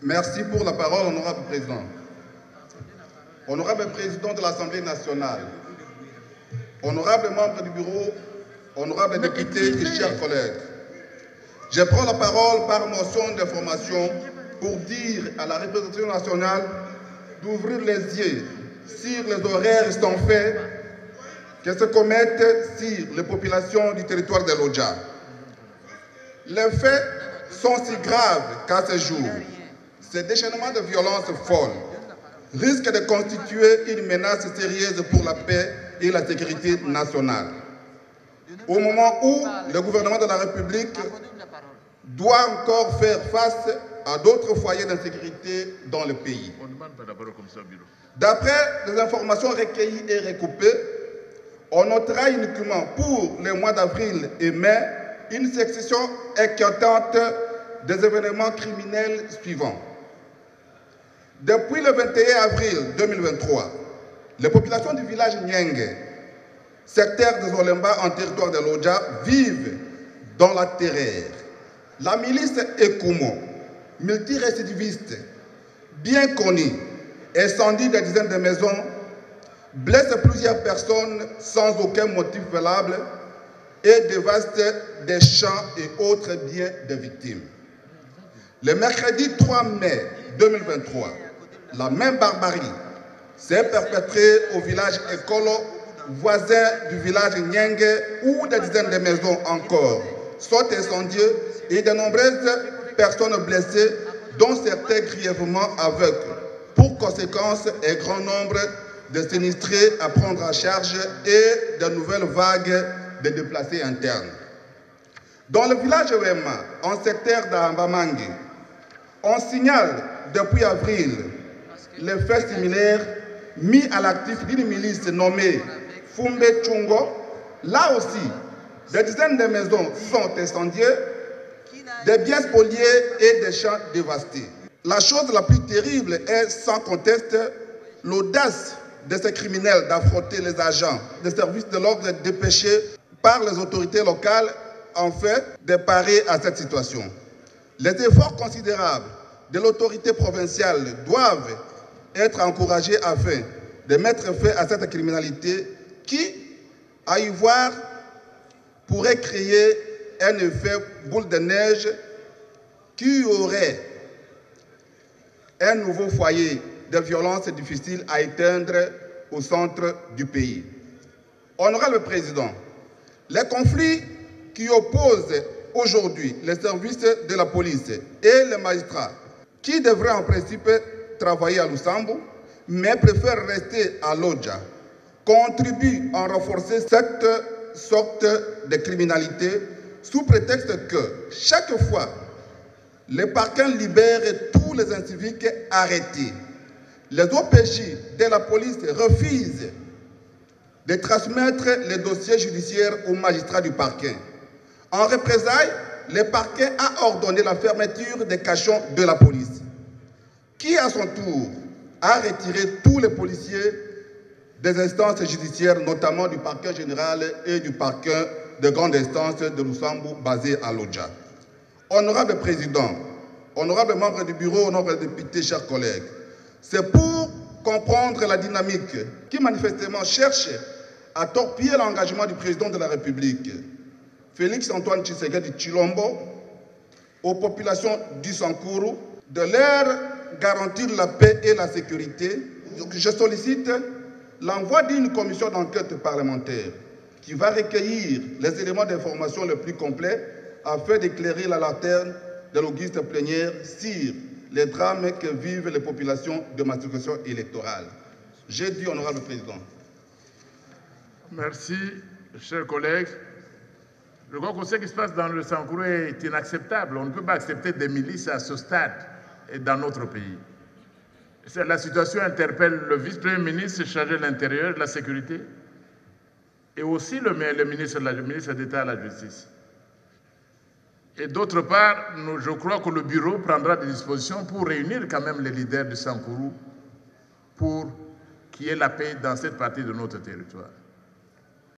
Merci pour la parole, honorable président. Honorable président de l'Assemblée nationale, honorable membre du bureau, honorable député et chers collègues, je prends la parole par motion d'information pour dire à la représentation nationale d'ouvrir les yeux sur les horaires sans fait qui se commettent sur les populations du territoire de l'Odja. Les faits sont si graves qu'à ce jour, ce déchaînement de violence folle risque de constituer une menace sérieuse pour la paix et la sécurité nationale. Au moment où le gouvernement de la République doit encore faire face à d'autres foyers d'insécurité dans le pays. D'après les informations recueillies et recoupées, on notera uniquement pour les mois d'avril et mai une succession inquiétante des événements criminels suivants. Depuis le 21 avril 2023, les populations du village Nyenge, secteur de Zolemba en territoire de l'Odja, vivent dans la terreur. La milice Ekumo, multirécidiviste, bien connue, incendie des dizaines de maisons, blesse plusieurs personnes sans aucun motif valable et dévaste des champs et autres biens de victimes. Le mercredi 3 mai 2023, la même barbarie s'est perpétrée au village Ekolo, voisin du village Nyenge, où des dizaines de maisons encore sont incendiées et de nombreuses personnes blessées, dont certains grièvement aveugles. Pour conséquence, un grand nombre de sinistrés à prendre en charge et de nouvelles vagues de déplacés internes. Dans le village Wema, en secteur d'Ambamangi, on signale depuis avril les faits similaires mis à l'actif d'une milice nommée Fumbe Chungo. Là aussi, des dizaines de maisons sont incendiées, des biens spoliés et des champs dévastés. La chose la plus terrible est sans conteste l'audace de ces criminels d'affronter les agents des services de l'ordre dépêchés par les autorités locales en fait de parer à cette situation. Les efforts considérables de l'autorité provinciale doivent être encouragés afin de mettre fin à cette criminalité qui, à y voir, pourrait créer un effet boule de neige qui aurait un nouveau foyer de violence difficile à éteindre au centre du pays. Honorable Président, les conflits qui opposent aujourd'hui les services de la police et les magistrats, qui devraient en principe travailler à Lusambo, mais préfèrent rester à l'Odja, contribuent à renforcer cette sorte de criminalité sous prétexte que chaque fois les parquets libèrent tous les inciviques arrêtés, les OPJ de la police refusent de transmettre les dossiers judiciaires aux magistrats du parquet. En représailles, le parquet a ordonné la fermeture des cachons de la police, qui à son tour a retiré tous les policiers des instances judiciaires, notamment du parquet général et du parquet de grande instance de Lusambo basé à l'Odja. Honorable Président, honorable membre du bureau, honorable député, chers collègues, c'est pour comprendre la dynamique qui manifestement cherche à torpiller l'engagement du président de la République, Félix Antoine Tshisekedi Tshilombo, aux populations du Sankuru, de leur garantir la paix et la sécurité. Donc, je sollicite l'envoi d'une commission d'enquête parlementaire qui va recueillir les éléments d'information les plus complets afin d'éclairer la lanterne de l'auguste plénière sur les drames que vivent les populations de ma circonscription électorale. J'ai dit, honorable président. Merci, chers collègues. Je crois que ce qui se passe dans le Sankuru est inacceptable. On ne peut pas accepter des milices à ce stade et dans notre pays. La situation interpelle le vice-premier ministre chargé de l'Intérieur, de la Sécurité, et aussi le ministre d'État à la Justice. Et d'autre part, je crois que le bureau prendra des dispositions pour réunir quand même les leaders du Sankuru pour qu'il y ait la paix dans cette partie de notre territoire.